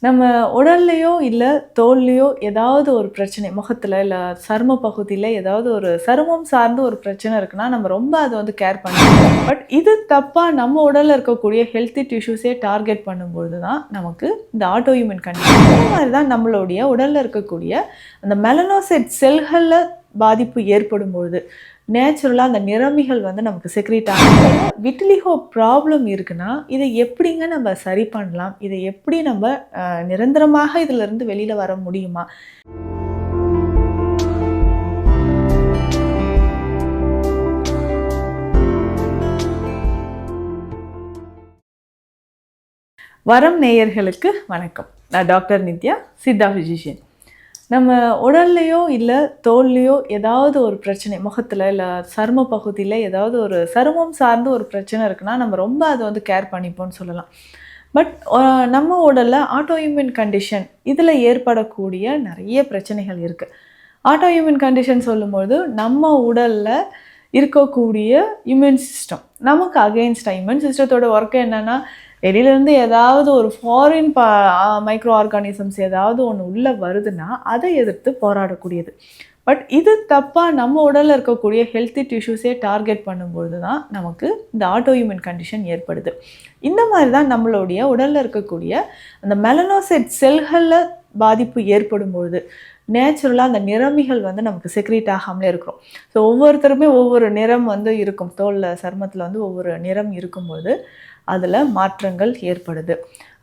நம்ம உடல்லையோ இல்ல தோல்லையோ ஏதாவது ஒரு பிரச்சனை, முகத்துல இல்ல சரும பகுதியில ஏதாவது ஒரு சருமம் சார்ந்த ஒரு பிரச்சனை இருக்குன்னா, நம்ம ரொம்ப அத வந்து கேர் பண்ணுவோம். பட் இது தப்பா நம்ம உடல்ல இருக்கக்கூடிய ஹெல்த்தி டிஷ்யூஸே டார்கெட் பண்ணும்பொழுது தான் நமக்கு இந்த ஆட்டோ இம்யூன் கண்டிஷன். இந்த மாதிரி தான் நம்மளுடைய உடல்ல இருக்கக்கூடிய அந்த மெலனோசைட் செல்கள்ல பாதிப்பு ஏற்படும் பொழுது நேச்சுரலாக அந்த நிறமிகள் வந்து நமக்கு செக்ரேட் ஆகும். விட்டிலிகோ ப்ராப்ளம் இருக்குன்னா இதை எப்படிங்க நம்ம சரி பண்ணலாம், இதை எப்படி நம்ம நிரந்தரமாக இதிலிருந்து வெளியில் வர முடியுமா? வரம் நேயர்களுக்கு வணக்கம். நான் டாக்டர் நித்யா, சித்தா ஃபிசிஷியன். நம்ம உடல்லையோ இல்லை தோல்லையோ ஏதாவது ஒரு பிரச்சனை, முகத்தில் இல்லை சரும பகுதியில் ஏதாவது ஒரு சருமம் சார்ந்த ஒரு பிரச்சனை இருக்குன்னா நம்ம ரொம்ப அதை வந்து கேர் பண்ணிப்போம்னு சொல்லலாம். பட் நம்ம உடலில் ஆட்டோ இம்யூன் கண்டிஷன் இதில் ஏற்படக்கூடிய நிறைய பிரச்சனைகள் இருக்குது. ஆட்டோ இம்யூன் கண்டிஷன் சொல்லும்போது நம்ம உடலில் இருக்கக்கூடிய இம்யூன் சிஸ்டம் நமக்கு அகெயின்ஸ்டாக, இம்யூன் சிஸ்டத்தோட ஒர்க்கு என்னென்னா வெளியிலேருந்து ஏதாவது ஒரு ஃபாரின் மைக்ரோ ஆர்கானிசம்ஸ் ஏதாவது ஒன்று உள்ளே வருதுன்னா அதை எதிர்த்து போராடக்கூடியது. பட் இது தப்பாக நம்ம உடலில் இருக்கக்கூடிய ஹெல்த்தி டிஷ்யூஸே டார்கெட் பண்ணும்பொழுது தான் நமக்கு இந்த ஆட்டோ இம்யூன் கண்டிஷன் ஏற்படுது. இந்த மாதிரி தான் நம்மளுடைய உடலில் இருக்கக்கூடிய அந்த மெலனோசைட் செல்களில் பாதிப்பு ஏற்படும் பொழுது நேச்சுரலாக அந்த நிறமிகள் வந்து நமக்கு செக்ரேட் ஆகாமலே இருக்கிறோம். ஸோ ஒவ்வொருத்தருமே ஒவ்வொரு நிறம் வந்து இருக்கும், தோலில் சருமத்தில் வந்து ஒவ்வொரு நிறம் இருக்கும்போது அதில் மாற்றங்கள் ஏற்படுது.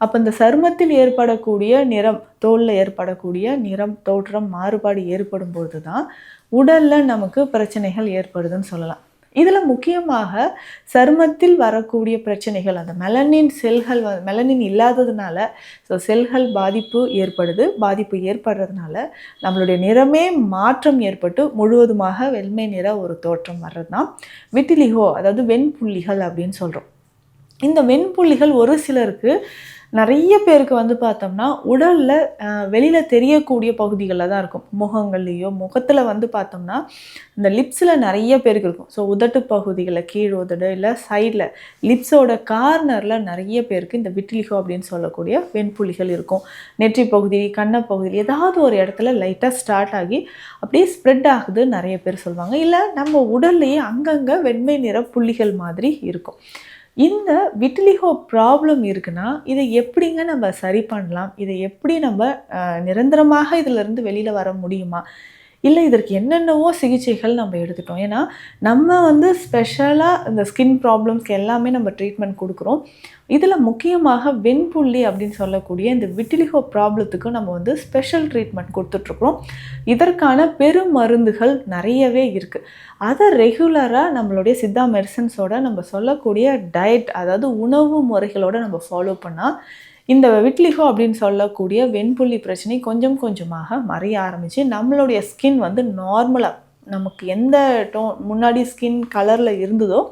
அப்போ இந்த சருமத்தில் ஏற்படக்கூடிய நிறம், தோலில் ஏற்படக்கூடிய நிறம் தோற்றம் மாறுபாடு ஏற்படும் பொழுது தான் உடலில் நமக்கு பிரச்சனைகள் ஏற்படுதுன்னு சொல்லலாம். இதில் முக்கியமாக சருமத்தில் வரக்கூடிய பிரச்சனைகள், அந்த மெலனின் செல்கள் மெலனின் இல்லாததுனால ஸோ செல்கள் பாதிப்பு ஏற்படுது. பாதிப்பு ஏற்படுறதுனால நம்மளுடைய நிறமே மாற்றம் ஏற்பட்டு முழுவதுமாக வெண்மை நிற ஒரு தோற்றம் வர்றது தான் விட்டிலிகோ, அதாவது வெண்புள்ளிகள் அப்படின்னு சொல்கிறோம். இந்த வெண்புள்ளிகள் ஒரு சிலருக்கு, நிறைய பேருக்கு வந்து பார்த்தோம்னா உடலில் வெளியில் தெரியக்கூடிய பகுதிகளில் தான் இருக்கும். முகங்கள்லேயோ முகத்தில் வந்து பார்த்தோம்னா இந்த லிப்ஸில் நிறைய பேருக்கு இருக்கும். ஸோ உதட்டு பகுதிகளில், கீழ் உதடு இல்லை சைடில் லிப்ஸோட கார்னரில் நிறைய பேருக்கு இந்த விட்டிலிகோ அப்படின்னு சொல்லக்கூடிய வெண்புள்ளிகள் இருக்கும். நெற்றி பகுதி, கண்ணை பகுதி ஏதாவது ஒரு இடத்துல லைட்டாக ஸ்டார்ட் ஆகி அப்படியே ஸ்ப்ரெட் ஆகுது நிறைய பேர் சொல்லுவாங்க. இல்லை நம்ம உடல்லையே அங்கங்கே வெண்மை நிற புள்ளிகள் மாதிரி இருக்கும். இந்த விட்டிலிகோ ப்ராப்ளம் இருக்குன்னா இதை எப்படிங்க நம்ம சரி பண்ணலாம், இதை எப்படி நம்ம நிரந்தரமாக இதிலிருந்து வெளியில் வர முடியுமா? இல்லை இதற்கு என்னென்னவோ சிகிச்சைகள் நம்ம எடுத்துட்டோம். ஏன்னா நம்ம வந்து ஸ்பெஷலாக இந்த ஸ்கின் ப்ராப்ளம்ஸ்க்கு எல்லாமே நம்ம ட்ரீட்மெண்ட் கொடுக்குறோம். இதில் முக்கியமாக வெண்புள்ளி அப்படின்னு சொல்லக்கூடிய இந்த விட்டிலிகோ ப்ராப்ளத்துக்கு நம்ம வந்து ஸ்பெஷல் ட்ரீட்மெண்ட் கொடுத்துட்ருக்குறோம். இதற்கான பெரும் மருந்துகள் நிறையவே இருக்குது. அதை ரெகுலராக நம்மளுடைய சித்தா மெடிசன்ஸோட நம்ம சொல்லக்கூடிய டயட், அதாவது உணவு முறைகளோடு நம்ம ஃபாலோ பண்ணால் இந்த விட்டிலிகோ அப்படின்னு சொல்லக்கூடிய வெண்புள்ளி பிரச்சனை கொஞ்சம் கொஞ்சமாக மறைய ஆரம்பித்து நம்மளுடைய ஸ்கின் வந்து நார்மலாக நமக்கு எந்த முன்னாடி ஸ்கின் கலரில் இருந்ததோ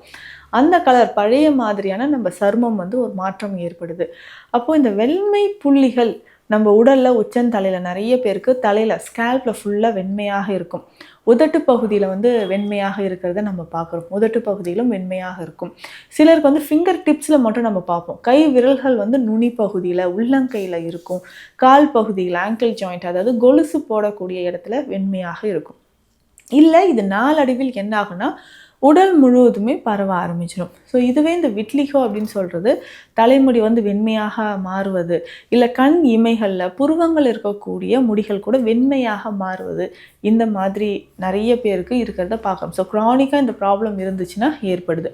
அந்த கலர் பழைய மாதிரியான நம்ம சருமம் வந்து ஒரு மாற்றம் ஏற்படுது. அப்போது இந்த வெண்மை புள்ளிகள் நம்ம உடலில் உச்சந்தலையில் நிறைய பேருக்கு தலையில் ஸ்கேல்பில் ஃபுல்லாக வெண்மையாக இருக்கும். உதட்டு பகுதியில் வந்து வெண்மையாக இருக்கிறத நம்ம பார்க்குறோம். உதட்டு பகுதியிலும் வெண்மையாக இருக்கும். சிலருக்கு வந்து ஃபிங்கர் டிப்ஸில் மட்டும் நம்ம பார்ப்போம். கை விரல்கள் வந்து நுனி பகுதியில், உள்ளங்கையில் இருக்கும். கால் பகுதியில், ஆங்கிள் ஜாயிண்ட், அதாவது கொலுசு போடக்கூடிய இடத்துல வெண்மையாக இருக்கும். இல்லை இது நாளடைவில் என்ன ஆகுனா உடல் முழுவதுமே பரவ ஆரம்பிச்சிடும். ஸோ இதுவே இந்த விட்டிலிகோ அப்படின்னு சொல்கிறது தலைமுடி வந்து வெண்மையாக மாறுவது, இல்லை கண் இமைகளில் புருவங்கள் இருக்கக்கூடிய முடிகள் கூட வெண்மையாக மாறுவது, இந்த மாதிரி நிறைய பேருக்கு இருக்கிறத பார்க்கலாம். ஸோ க்ரானிக்காக இந்த ப்ராப்ளம் இருந்துச்சுன்னா ஏற்படுது.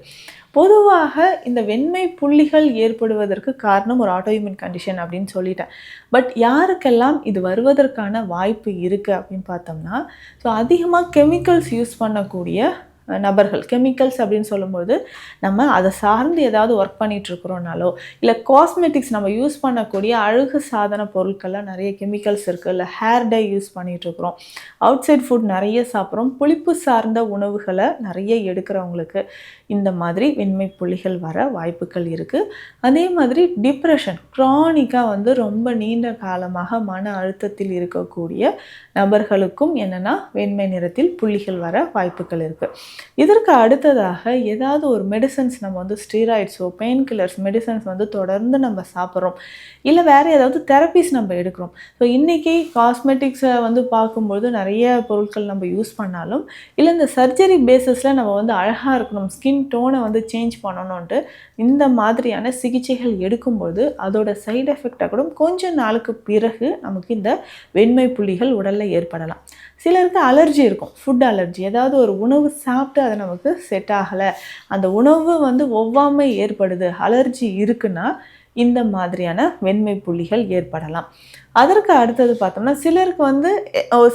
பொதுவாக இந்த வெண்மை புள்ளிகள் ஏற்படுவதற்கு காரணம் ஒரு ஆட்டோஇம்யூன் கண்டிஷன் அப்படின்னு சொல்லிட்டேன். பட் யாருக்கெல்லாம் இது வருவதற்கான வாய்ப்பு இருக்குது அப்படின்னு பார்த்தோம்னா, ஸோ அதிகமாக கெமிக்கல்ஸ் யூஸ் பண்ணக்கூடிய நபர்கள். கெமிக்கல்ஸ் அப்படின்னு சொல்லும்போது நம்ம அதை சார்ந்து ஏதாவது ஒர்க் பண்ணிகிட்ருக்குறோனாலோ, இல்லை காஸ்மெட்டிக்ஸ் நம்ம யூஸ் பண்ணக்கூடிய அழகு சாதன பொருட்கள்லாம் நிறைய கெமிக்கல்ஸ் இருக்குது, இல்லை ஹேர் டை யூஸ் பண்ணிகிட்ருக்குறோம், அவுட் சைட் ஃபுட் நிறைய சாப்பிட்றோம், புளிப்பு சார்ந்த உணவுகளை நிறைய எடுக்கிறவங்களுக்கு இந்த மாதிரி வெண்மை புள்ளிகள் வர வாய்ப்புகள் இருக்குது. அதே மாதிரி டிப்ரெஷன், க்ரானிக்காக வந்து ரொம்ப நீண்ட காலமாக மன அழுத்தத்தில் இருக்கக்கூடிய நபர்களுக்கும் என்னென்னா வெண்மை நிறத்தில் புள்ளிகள் வர வாய்ப்புகள் இருக்குது. இதற்கு அடுத்ததாக ஏதாவது ஒரு மெடிசன்ஸ் நம்ம வந்து ஸ்டீராய்ட்ஸோ பெயின் கில்லர்ஸ் மெடிசன்ஸ் வந்து தொடர்ந்து நம்ம சாப்பிட்றோம், இல்லை வேறு ஏதாவது தெரப்பிஸ் நம்ம எடுக்கிறோம். ஸோ இன்றைக்கி காஸ்மெட்டிக்ஸை வந்து பார்க்கும்பொழுது நிறைய பொருட்கள் நம்ம யூஸ் பண்ணாலும், இல்லை இந்த சர்ஜரி பேஸஸில் நம்ம வந்து அழகாக இருக்கணும், ஸ்கின் டோனை வந்து சேஞ்ச் பண்ணணுன்ட்டு இந்த மாதிரியான சிகிச்சைகள் எடுக்கும்போது அதோட சைடு எஃபெக்டாக கூட கொஞ்ச நாளுக்கு பிறகு நமக்கு இந்த வெண்மை புள்ளிகள் உடலில் ஏற்படலாம். சிலருக்கு அலர்ஜி இருக்கும், ஃபுட் அலர்ஜி, ஏதாவது ஒரு உணவு சாப்பிட்டு அது நமக்கு செட் ஆகலை, அந்த உணவு வந்து ஒவ்வாமை ஏற்படுது, அலர்ஜி இருக்குன்னா இந்த மாதிரியான வெண்மை புள்ளிகள் ஏற்படலாம். அதற்கு அடுத்தது பார்த்தோம்னா சிலருக்கு வந்து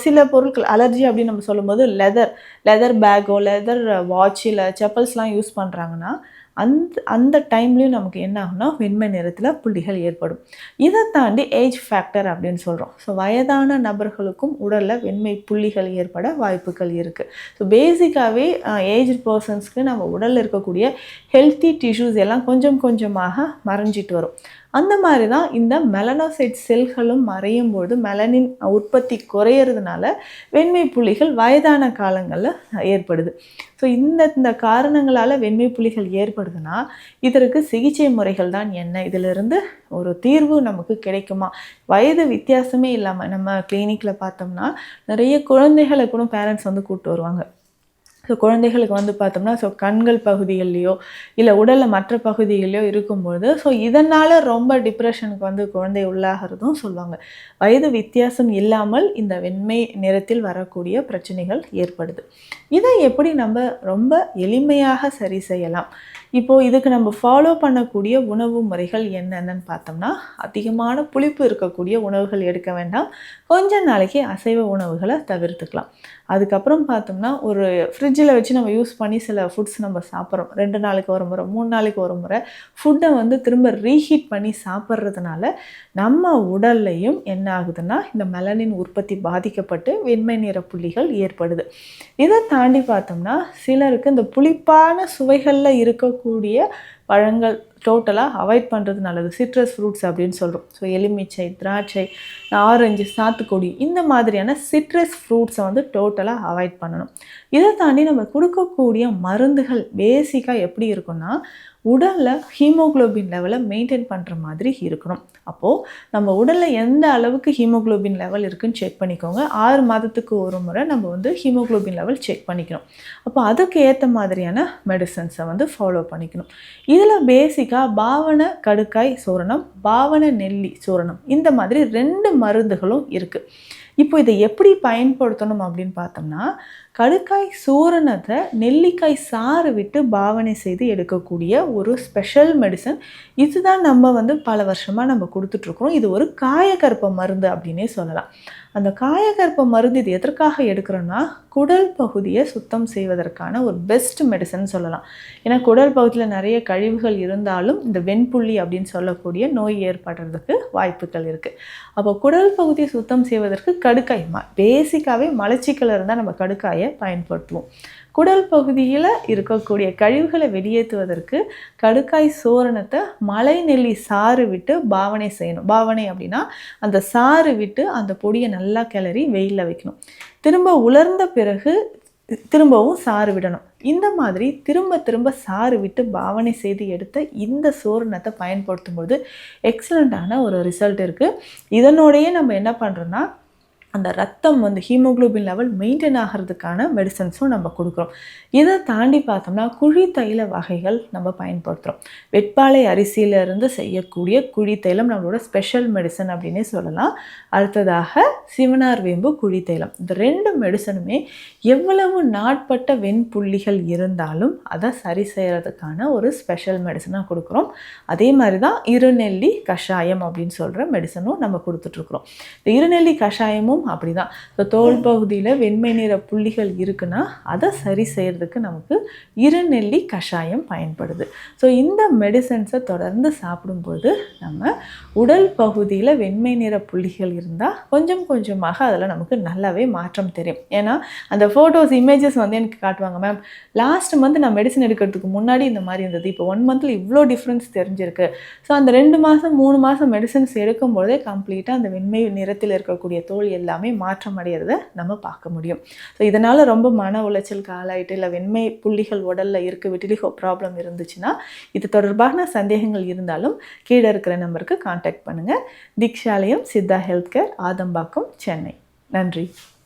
சில பொருட்கள் அலர்ஜி அப்படின்னு நம்ம சொல்லும்போது லெதர் பேக்கோ லெதர் வாட்ச் இல்லை செப்பல்ஸ்லாம் யூஸ் பண்ணுறாங்கன்னா அந்த டைம்லேயும் நமக்கு என்ன ஆகும்னா வெண்மை நிறத்தில் புள்ளிகள் ஏற்படும். இதை தாண்டி ஏஜ் ஃபேக்டர் அப்படின்னு சொல்கிறோம். ஸோ வயதான நபர்களுக்கும் உடலில் வெண்மை புள்ளிகள் ஏற்பட வாய்ப்புகள் இருக்குது. ஸோ பேசிக்காகவே ஏஜ் பர்சன்ஸ்க்கு நம்ம உடலில் இருக்கக்கூடிய ஹெல்த்தி டிஷ்யூஸ் எல்லாம் கொஞ்சம் கொஞ்சமாக மறைஞ்சிட்டு வரும். அந்த மாதிரி தான் இந்த மெலனோசைட் செல்களும் மறையும் போது மெலனின் உற்பத்தி குறையிறதுனால வெண்மை புள்ளிகள் வயதான காலங்களில் ஏற்படுது. ஸோ இந்த காரணங்களால் வெண்மை புள்ளிகள் ஏற்படுதுன்னா இதற்கு சிகிச்சை முறைகள் தான் என்ன, இதிலிருந்து ஒரு தீர்வு நமக்கு கிடைக்குமா? வயது வித்தியாசமே இல்லாமல் நம்ம கிளினிக்கில் பார்த்தோம்னா நிறைய குழந்தைகளை கூட பேரண்ட்ஸ் வந்து கூப்பிட்டு வருவாங்க. ஸோ குழந்தைகளுக்கு வந்து பார்த்தோம்னா கண்கள் பகுதிகள்லையோ இல்லை உடலில் மற்ற பகுதிகள்லையோ இருக்கும்பொழுது இதனால் ரொம்ப டிப்ரெஷனுக்கு வந்து குழந்தை உள்ளாகிறதும் சொல்லுவாங்க. வயது வித்தியாசம் இல்லாமல் இந்த வெண்மை நிறத்தில் வரக்கூடிய பிரச்சனைகள் ஏற்படுது. இதை எப்படி நம்ம ரொம்ப எளிமையாக சரி செய்யலாம்? இப்போது இதுக்கு நம்ம ஃபாலோ பண்ணக்கூடிய உணவு முறைகள் என்னென்னு பார்த்தோம்னா, அதிகமான புளிப்பு இருக்கக்கூடிய உணவுகள் எடுக்க வேண்டாம், கொஞ்ச நாளைக்கு அசைவ உணவுகளை தவிர்த்துக்கலாம். அதுக்கப்புறம் பார்த்தோம்னா ஒரு ஃப்ரிட்ஜில் வச்சு நம்ம யூஸ் பண்ணி சில ஃபுட்ஸ் நம்ம சாப்பிட்றோம், 2 நாளைக்கு ஒரு முறை 3 நாளைக்கு ஒரு முறை ஃபுட்டை வந்து திரும்ப ரீஹீட் பண்ணி சாப்பிட்றதுனால நம்ம உடல்லையும் என்ன ஆகுதுன்னா இந்த மெலனின் உற்பத்தி பாதிக்கப்பட்டு வெண்மை நிற புள்ளிகள் ஏற்படுது. இதை தாண்டி பார்த்தோம்னா சிலருக்கு இந்த புளிப்பான சுவைகளில் இருக்கக்கூடிய பழங்கள் டோட்டலாக அவாய்ட் பண்ணுறது நல்லது. சிட்ரஸ் ஃப்ரூட்ஸ் அப்படின்னு சொல்கிறோம். ஸோ எலுமிச்சை, திராட்சை, ஆரஞ்சு, சாத்துக்குடி இந்த மாதிரியான சிட்ரஸ் ஃப்ரூட்ஸை வந்து டோட்டலாக அவாய்ட் பண்ணணும். இதை தாண்டி நம்ம கொடுக்கக்கூடிய மருந்துகள் பேசிக்காக எப்படி இருக்குன்னா உடலில் ஹீமோக்ளோபின் லெவலை மெயின்டைன் பண்ணுற மாதிரி இருக்கணும். அப்போது நம்ம உடலில் எந்த அளவுக்கு ஹீமோக்ளோபின் லெவல் இருக்குதுன்னு செக் பண்ணிக்கோங்க. 6 மாதத்துக்கு ஒரு முறை நம்ம வந்து ஹீமோக்ளோபின் லெவல் செக் பண்ணிக்கணும். அப்போ அதுக்கு ஏற்ற மாதிரியான மெடிசன்ஸை வந்து ஃபாலோ பண்ணிக்கணும். இதில் பேசிக்காக பாவன கடுக்காய் சூரணம், பாவன நெல்லி சூரணம் இந்த மாதிரி 2 மருந்துகளும் இருக்குது. இப்போ இதை எப்படி பயன்படுத்தணும் அப்படின்னு பார்த்தோம்னா கடுக்காய் சூரணத்தை நெல்லிக்காய் சாறு விட்டு பாவனை செய்து எடுக்கக்கூடிய ஒரு ஸ்பெஷல் மெடிசன். இதுதான் நம்ம வந்து பல வருஷமாக நம்ம கொடுத்துட்ருக்குறோம். இது ஒரு காயகற்ப மருந்து அப்படின்னே சொல்லலாம். அந்த காயகற்ப மருந்து இது எதற்காக எடுக்கிறோன்னா குடல் பகுதியை சுத்தம் செய்வதற்கான ஒரு பெஸ்ட் மெடிசன் சொல்லலாம். ஏன்னா குடல் பகுதியில் நிறைய கழிவுகள் இருந்தாலும் இந்த வெண்புள்ளி அப்படின்னு சொல்லக்கூடிய நோய் ஏற்படுறதுக்கு வாய்ப்புகள் இருக்குது. அப்போ குடல் பகுதியை சுத்தம் செய்வதற்கு கடுக்காய் பேசிக்காகவே மலச்சிக்கல் இருந்தால் நம்ம கடுக்காயை பயன்படுத்துவோம். குடல் பகுதியில் இருக்கக்கூடிய கழிவுகளை வெளியேற்றுவதற்கு கடுக்காய் சூரணத்தை மலை நெல்லி சாறு விட்டு பாவனை செய்யணும். பாவனை அப்படின்னா அந்த சாறு விட்டு அந்த பொடியை நல்லா கிளறி வெயிலில் வைக்கணும். திரும்ப உலர்ந்த பிறகு திரும்பவும் சாறு விடணும். இந்த மாதிரி திரும்ப திரும்ப சாறு விட்டு பாவனை செய்து எடுத்த இந்த சூரணத்தை பயன்படுத்தும்போது எக்ஸலண்ட்டான ஒரு ரிசல்ட் இருக்குது. இதனோடையே நம்ம என்ன பண்ணுறோன்னா அந்த ரத்தம் வந்து ஹீமோக்ளோபின் லெவல் மெயின்டைன் ஆகிறதுக்கான மெடிசன்ஸும் நம்ம கொடுக்குறோம். இதை தாண்டி பார்த்தோம்னா குழி தைல வகைகள் நம்ம பயன்படுத்துகிறோம். வெட்பாலை அரிசியிலிருந்து செய்யக்கூடிய குழி தைலம் நம்மளோட ஸ்பெஷல் மெடிசன் அப்படின்னே சொல்லலாம். அடுத்ததாக சிவனார் வேம்பு குழி தைலம். இந்த 2 மெடிசனுமே எவ்வளவு நாட்பட்ட வெண்புள்ளிகள் இருந்தாலும் அதை சரி செய்கிறதுக்கான ஒரு ஸ்பெஷல் மெடிசனாக கொடுக்குறோம். அதே மாதிரி தான் இருநெல்லி கஷாயம் அப்படின்னு சொல்கிற மெடிசனும் நம்ம கொடுத்துட்ருக்குறோம். இந்த இருநெல்லி கஷாயமும் அப்படி தான். ஸோ தோல் பகுதியில் வெண்மை நிற புள்ளிகள் இருக்குன்னா அதை சரி செய்கிறதுக்கு நமக்கு இருநெல்லி கஷாயம் பயன்படுது. ஸோ இந்த மெடிசன்ஸை தொடர்ந்து சாப்பிடும்போது நம்ம உடல் பகுதியில் வெண்மை நிற புள்ளிகள் இருந்தால் கொஞ்சம் கொஞ்சமாக அதில் நமக்கு நல்லாவே மாற்றம் தெரியும். ஏன்னா அந்த ஃபோட்டோஸ் இமேஜஸ் வந்து எனக்கு காட்டுவாங்க, மேம் லாஸ்ட் மந்த் நான் மெடிசன் எடுக்கிறதுக்கு முன்னாடி இந்த மாதிரி இருந்தது, இப்போ 1 மந்தில் இவ்வளோ டிஃப்ரென்ஸ் தெரிஞ்சிருக்கு. ஸோ அந்த 2 மாதம் 3 மாதம் மெடிசன்ஸ் எடுக்கும்போதே கம்ப்ளீட்டாக அந்த வெண்மை நிறத்தில் இருக்கக்கூடிய தோல் எல்லாமே மாற்றம் அடையிறத நம்ம பார்க்க முடியும். ஸோ இதனால் ரொம்ப மன உளைச்சலுக்கு ஆளாயிட்டு இல்லை வெண்மை புள்ளிகள் உடலில் இருக்குது, விட்டிலிகோ ப்ராப்ளம் இருந்துச்சுன்னா இது தொடர்பான சந்தேகங்கள் இருந்தாலும் கீழே இருக்கிற நம்பருக்கு கான்டாக்ட் பண்ணுங்கள். Deekshalayam Siddha health care, Adambakkam, Chennai. நன்றி.